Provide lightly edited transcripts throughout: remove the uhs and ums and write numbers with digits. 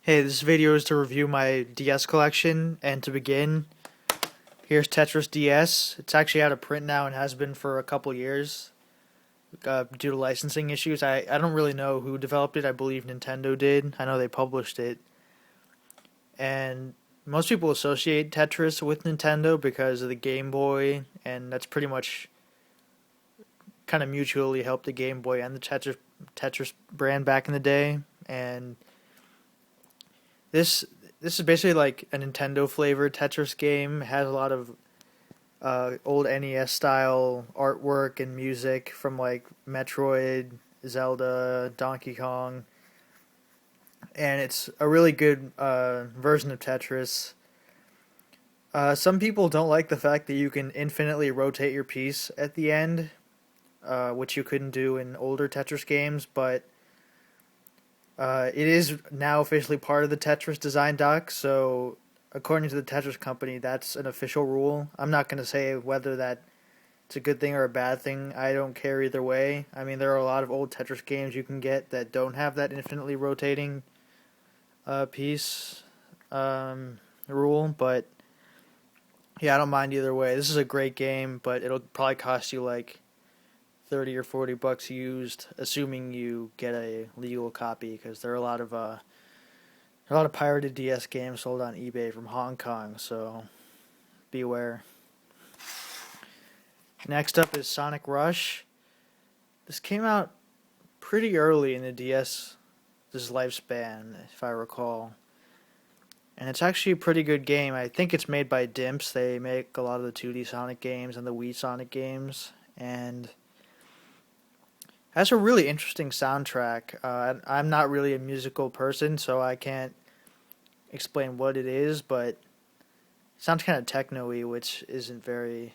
Hey, this video is to review my DS collection, and to begin, here's Tetris DS. It's actually out of print now and has been for a couple years due to licensing issues. I don't really know who developed it. I believe Nintendo did. I know they published it. And most people associate Tetris with Nintendo because of the Game Boy, and that's pretty much kind of mutually helped the Game Boy and the Tetris brand back in the day. And this is basically like a Nintendo flavored Tetris game. It has a lot of old NES style artwork and music from like Metroid, Zelda, Donkey Kong, and it's a really good version of Tetris. Some people don't like the fact that you can infinitely rotate your piece at the end, which you couldn't do in older Tetris games, but it is now officially part of the Tetris design doc, so according to the Tetris company, that's an official rule. I'm not going to say whether it's a good thing or a bad thing. I don't care either way. I mean, there are a lot of old Tetris games you can get that don't have that infinitely rotating piece rule, but yeah, I don't mind either way. This is a great game, but it'll probably cost you like 30 or 40 bucks used, assuming you get a legal copy, because there are a lot of pirated DS games sold on eBay from Hong Kong, so beware. Next up is Sonic Rush. This came out pretty early in the DS's lifespan, if I recall. And it's actually a pretty good game. I think it's made by Dimps. They make a lot of the 2D Sonic games and the Wii Sonic games, and has a really interesting soundtrack. I'm not really a musical person, so I can't explain what it is, but it sounds kind of techno-y, which isn't very,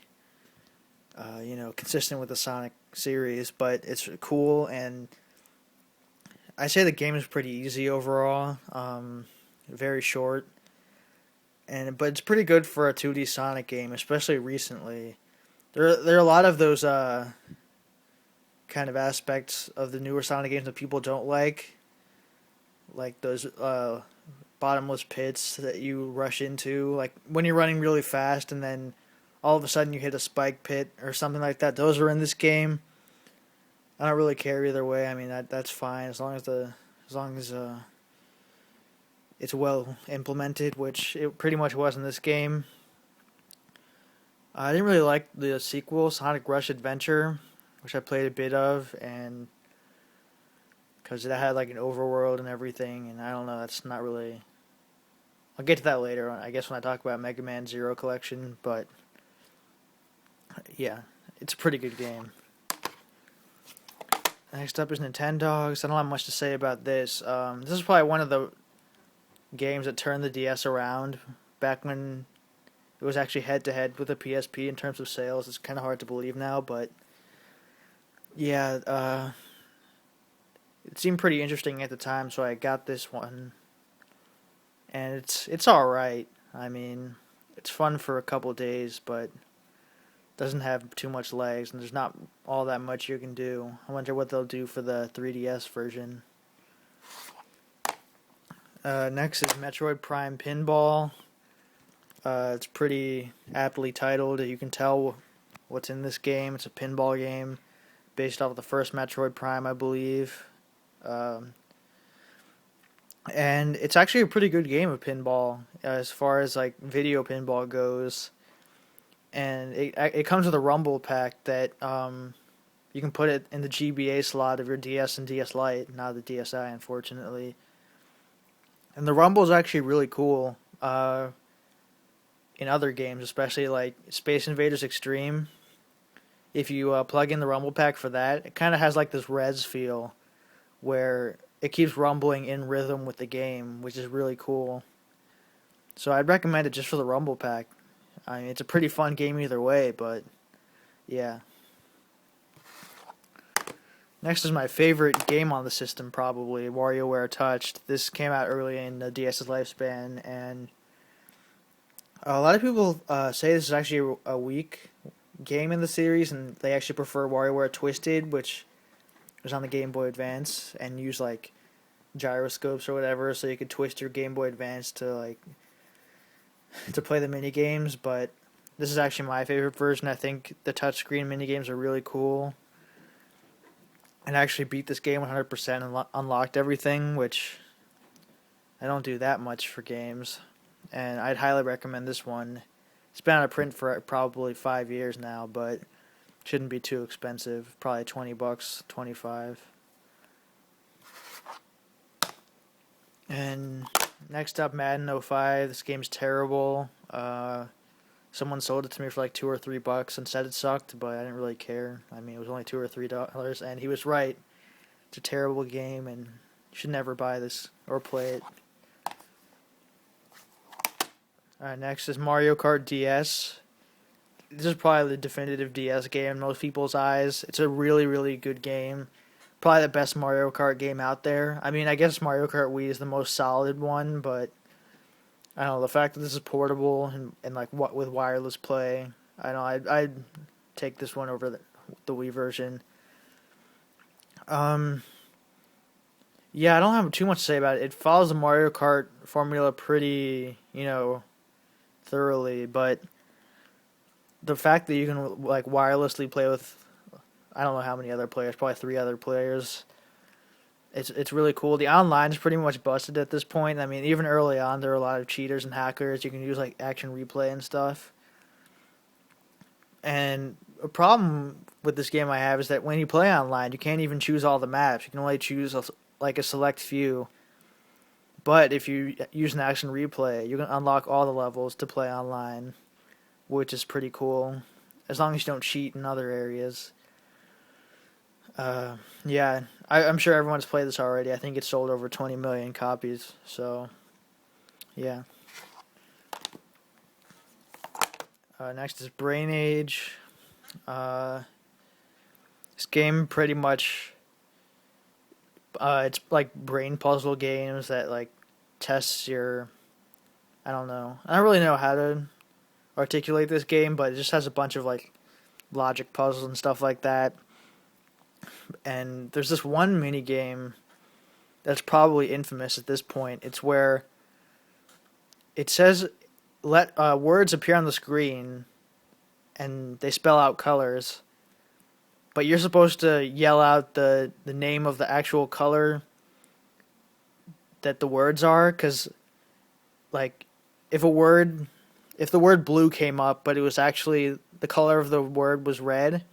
consistent with the Sonic series, but it's cool, and I say the game is pretty easy overall, very short, but it's pretty good for a 2D Sonic game, especially recently. There are a lot of those kind of aspects of the newer Sonic games that people don't like those bottomless pits that you rush into, like when you're running really fast and then all of a sudden you hit a spike pit or something like that. Those are in this game. I don't really care either way. I mean, that's fine as long as it's well implemented, which it pretty much was in this game. I didn't really like the sequel, Sonic Rush Adventure, which I played a bit of, and because that had like an overworld and everything, and I don't know, that's not really. I'll get to that later, I guess, when I talk about Mega Man Zero Collection, but yeah, it's a pretty good game. Next up is Nintendogs. I don't have much to say about this. This is probably one of the games that turned the DS around back when it was actually head-to-head with the PSP in terms of sales. It's kind of hard to believe now, but yeah, it seemed pretty interesting at the time, so I got this one, and it's all right. I mean, it's fun for a couple of days, but doesn't have too much legs, and there's not all that much you can do. I wonder what they'll do for the 3DS version. Next is Metroid Prime Pinball. It's pretty aptly titled. You can tell what's in this game. It's a pinball game based off of the first Metroid Prime, I believe. And it's actually a pretty good game of pinball as far as like video pinball goes. And it comes with a rumble pack that you can put it in the GBA slot of your DS and DS Lite, not the DSi, unfortunately. And the rumble is actually really cool in other games, especially like Space Invaders Extreme. If you plug in the rumble pack for that, it kind of has like this Res feel where it keeps rumbling in rhythm with the game, which is really cool. So I'd recommend it just for the rumble pack. I mean, it's a pretty fun game either way, but yeah. Next is my favorite game on the system, probably, WarioWare Touched. This came out early in the DS's lifespan, and a lot of people say this is actually a weak game in the series, and they actually prefer WarioWare Twisted, which was on the Game Boy Advance, and used like gyroscopes or whatever, so you could twist your Game Boy Advance to play the mini games. But this is actually my favorite version. I think the touchscreen mini games are really cool. And I actually beat this game 100% and unlocked everything, which I don't do that much for games. And I'd highly recommend this one. It's been out of print for probably 5 years now, but shouldn't be too expensive. Probably $20, 25. And next up, Madden 05. This game's terrible. Someone sold it to me for like $2 or $3 and said it sucked, but I didn't really care. I mean, it was only $2 or $3, and he was right. It's a terrible game, and you should never buy this or play it. Alright, next is Mario Kart DS. This is probably the definitive DS game in most people's eyes. It's a really, really good game. Probably the best Mario Kart game out there. I mean, I guess Mario Kart Wii is the most solid one, but I don't know, the fact that this is portable and like what with wireless play, I don't know, I'd take this one over the Wii version. Yeah, I don't have too much to say about it. It follows the Mario Kart formula pretty, thoroughly, but the fact that you can like wirelessly play with, I don't know how many other players, probably 3 other players. It's really cool. The online is pretty much busted at this point. I mean, even early on, there are a lot of cheaters and hackers. You can use like action replay and stuff. And a problem with this game I have is that when you play online, you can't even choose all the maps. You can only choose a select few. But if you use an action replay, you can unlock all the levels to play online, which is pretty cool, as long as you don't cheat in other areas. Yeah, I'm sure everyone's played this already. I think it sold over 20 million copies, so yeah. Next is Brain Age. This game pretty much, it's like brain puzzle games that like tests your, I don't really know how to articulate this game, but it just has a bunch of like logic puzzles and stuff like that. And there's this one mini game that's probably infamous at this point. It's where it says let words appear on the screen and they spell out colors, but you're supposed to yell out the name of the actual color that the words are, because like if the word blue came up but it was actually the color of the word was red,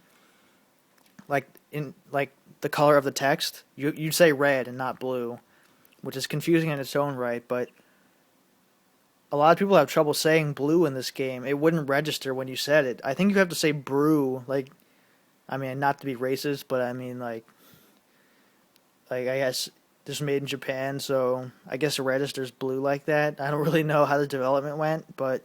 like in like the color of the text, you'd say red and not blue, which is confusing in its own right, but a lot of people have trouble saying blue in this game. It wouldn't register when you said it. I think you have to say brew, like, I mean, not to be racist, but I mean, like I guess this was made in Japan, so I guess it registers blue like that. I don't really know how the development went, but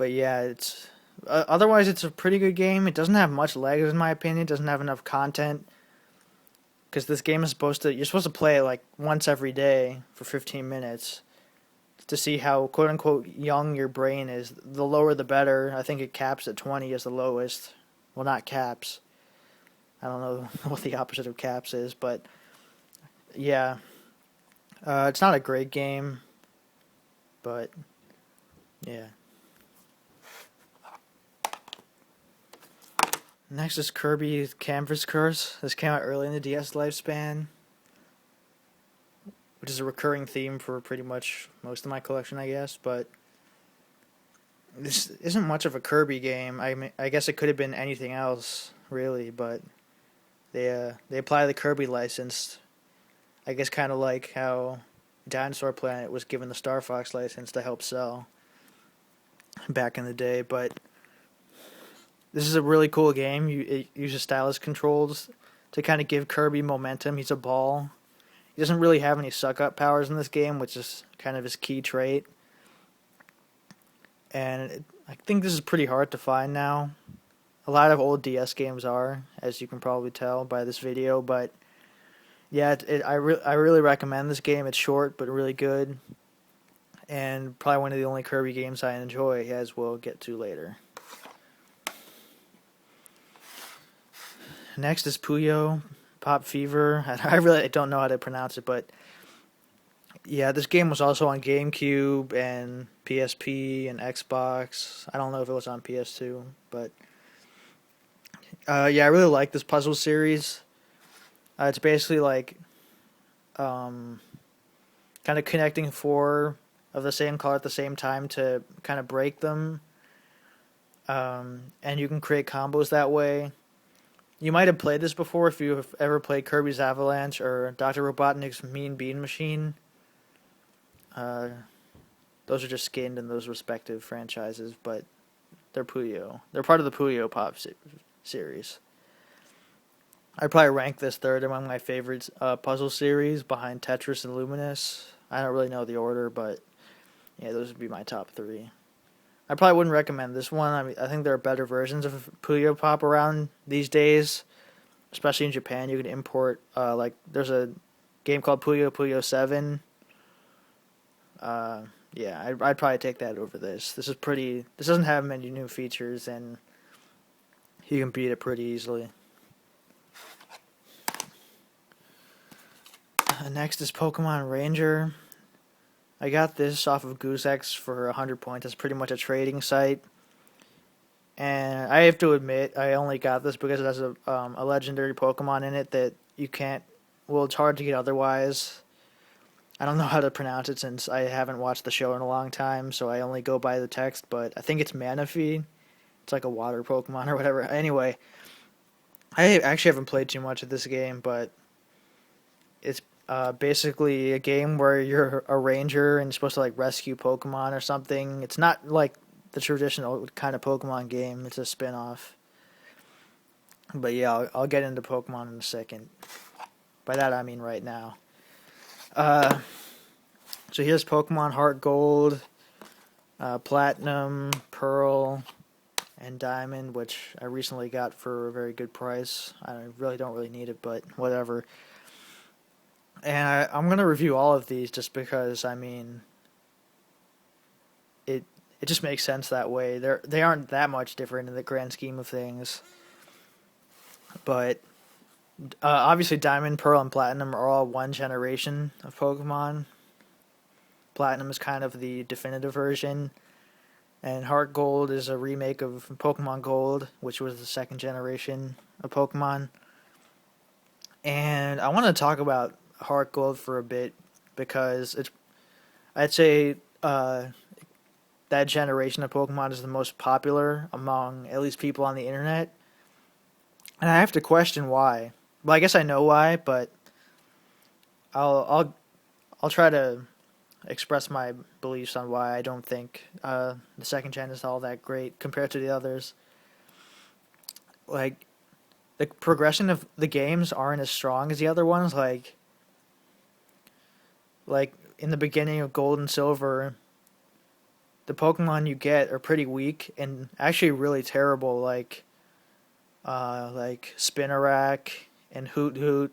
yeah, it's otherwise it's a pretty good game. It doesn't have much legs in my opinion. It doesn't have enough content, because this game is you're supposed to play it like once every day for 15 minutes to see how quote unquote young your brain is. The lower the better. I think it caps at 20 as the lowest. Well, not caps. I don't know what the opposite of caps is, but yeah. It's not a great game, but yeah. Next is Kirby Canvas Curse. This came out early in the DS lifespan, which is a recurring theme for pretty much most of my collection, I guess, but this isn't much of a Kirby game. I guess it could have been anything else, really, but they apply the Kirby license. I guess kind of like how Dinosaur Planet was given the Star Fox license to help sell back in the day, but this is a really cool game. It uses stylus controls to kind of give Kirby momentum. He's a ball. He doesn't really have any suck-up powers in this game, which is kind of his key trait. And I think this is pretty hard to find now. A lot of old DS games are, as you can probably tell by this video. But yeah, I really recommend this game. It's short but really good. And probably one of the only Kirby games I enjoy, as we'll get to later. Next is Puyo Pop Fever. I really don't know how to pronounce it, but yeah, this game was also on GameCube and PSP and Xbox. I don't know if it was on PS2, but yeah, I really like this puzzle series. It's basically like um, kind of connecting four of the same color at the same time to kind of break them. And you can create combos that way. You might have played this before if you have ever played Kirby's Avalanche or Dr. Robotnik's Mean Bean Machine. Uh, those are just skinned in those respective franchises, but they're Puyo. They're part of the Puyo Pop series. I'd probably rank this third among my favorite puzzle series behind Tetris and Luminous. I don't really know the order, but yeah, those would be my top three. I probably wouldn't recommend this one. I mean, I think there are better versions of Puyo Pop around these days, especially in Japan. You can import, there's a game called Puyo 7. Yeah, I'd probably take that over this. This doesn't have many new features, and you can beat it pretty easily. Next is Pokemon Ranger. I got this off of GooseX for 100 points. It's pretty much a trading site. And I have to admit, I only got this because it has a legendary Pokemon in it that you can't... Well, it's hard to get otherwise. I don't know how to pronounce it since I haven't watched the show in a long time, so I only go by the text, but I think it's Manaphy. It's like a water Pokemon or whatever. Anyway, I actually haven't played too much of this game, but it's basically a game where you're a ranger and you're supposed to like rescue Pokemon or something. It's not like the traditional kind of Pokemon game. It's a spin-off. But yeah, I'll get into Pokemon in a second. By that I mean right now. So here's Pokemon Heart Gold, Platinum, Pearl, and Diamond, which I recently got for a very good price. I really don't really need it, but whatever. And I'm going to review all of these just because, I mean, it just makes sense that way. They aren't that much different in the grand scheme of things. But obviously Diamond, Pearl, and Platinum are all one generation of Pokemon. Platinum is kind of the definitive version. And Heart Gold is a remake of Pokemon Gold, which was the second generation of Pokemon. And I want to talk about Heart Gold for a bit because I'd say that generation of Pokemon is the most popular among at least people on the internet, and I have to question why. Well, I guess I know why, but I'll try to express my beliefs on why I don't think the second gen is all that great compared to the others. Like, the progression of the games aren't as strong as the other ones. Like in the beginning of Gold and Silver, the Pokemon you get are pretty weak and actually really terrible. Like Spinarak and Hoot Hoot,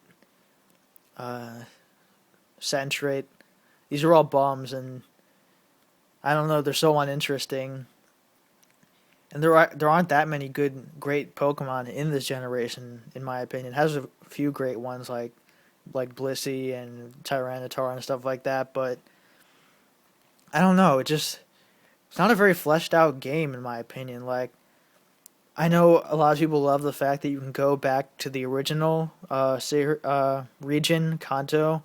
Centrate. These are all bums, and I don't know. They're so uninteresting. And there aren't that many great Pokemon in this generation, in my opinion. It has a few great ones like Blissey and Tyranitar and stuff like that, but I don't know. It's not a very fleshed out game, in my opinion. Like, I know a lot of people love the fact that you can go back to the original region, Kanto,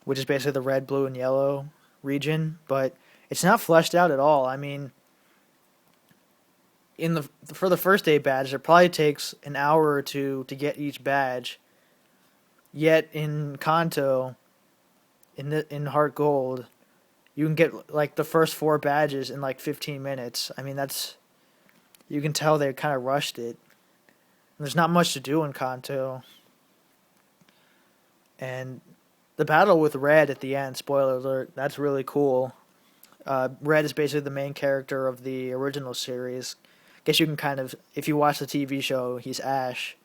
which is basically the red, blue, and yellow region, but it's not fleshed out at all. I mean, for the first 8 badges, it probably takes an hour or two to get each badge. Yet in Kanto, in Heart Gold, you can get like the first 4 badges in like 15 minutes. I mean, you can tell they kind of rushed it. There's not much to do in Kanto. And the battle with Red at the end, spoiler alert, that's really cool. Red is basically the main character of the original series. Guess you can kind of, if you watch the TV show, he's Ash.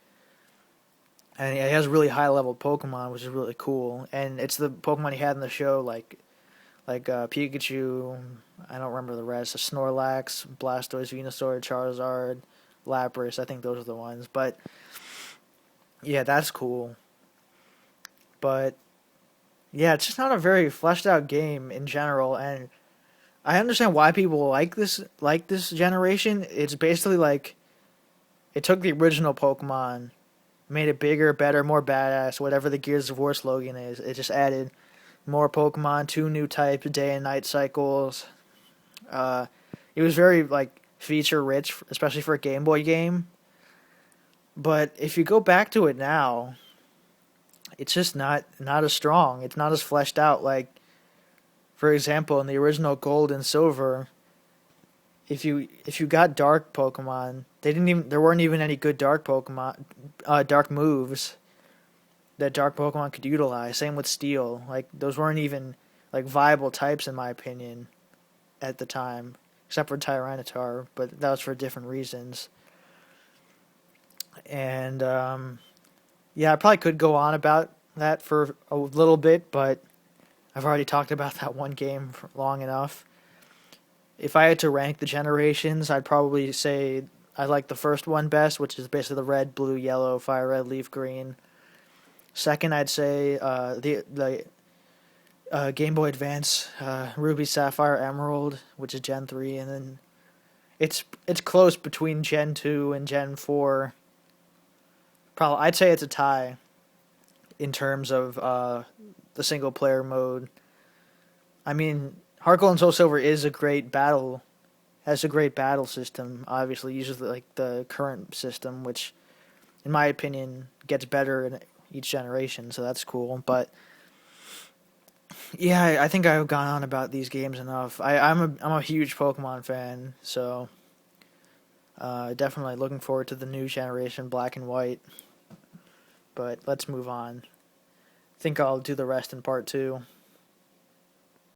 And he has really high level Pokemon, which is really cool. And it's the Pokemon he had in the show, like Pikachu. I don't remember the rest. Snorlax, Blastoise, Venusaur, Charizard, Lapras. I think those are the ones. But Yeah, that's cool. But yeah, it's just not a very fleshed out game in general, and I understand why people like this generation. It's basically like it took the original Pokemon, made it bigger, better, more badass, whatever the Gears of War slogan is. It just added more Pokemon, two new types, day and night cycles. Uh, it was very like feature rich, especially for a Game Boy game. But if you go back to it now, it's just not as strong. It's not as fleshed out. Like for example, in the original Gold and Silver, if you got dark Pokemon, there weren't even any good dark Pokemon, dark moves that dark Pokemon could utilize. Same with Steel. Like those weren't even like viable types in my opinion at the time, except for Tyranitar, but that was for different reasons. And yeah, I probably could go on about that for a little bit, but I've already talked about that one game for long enough. If I had to rank the generations, I'd probably say I like the first one best, which is basically the red, blue, yellow, fire red, leaf green. Second, I'd say the Game Boy Advance, Ruby, Sapphire, Emerald, which is Gen 3, and then it's close between Gen 2 and Gen 4. Probably, I'd say it's a tie in terms of the single player mode. I mean, Heart Gold and Soul Silver is a great battle, has a great battle system. Obviously, uses like the current system, which, in my opinion, gets better in each generation. So that's cool. But yeah, I think I've gone on about these games enough. I'm a huge Pokemon fan, so definitely looking forward to the new generation, Black and White. But let's move on. I think I'll do the rest in part two.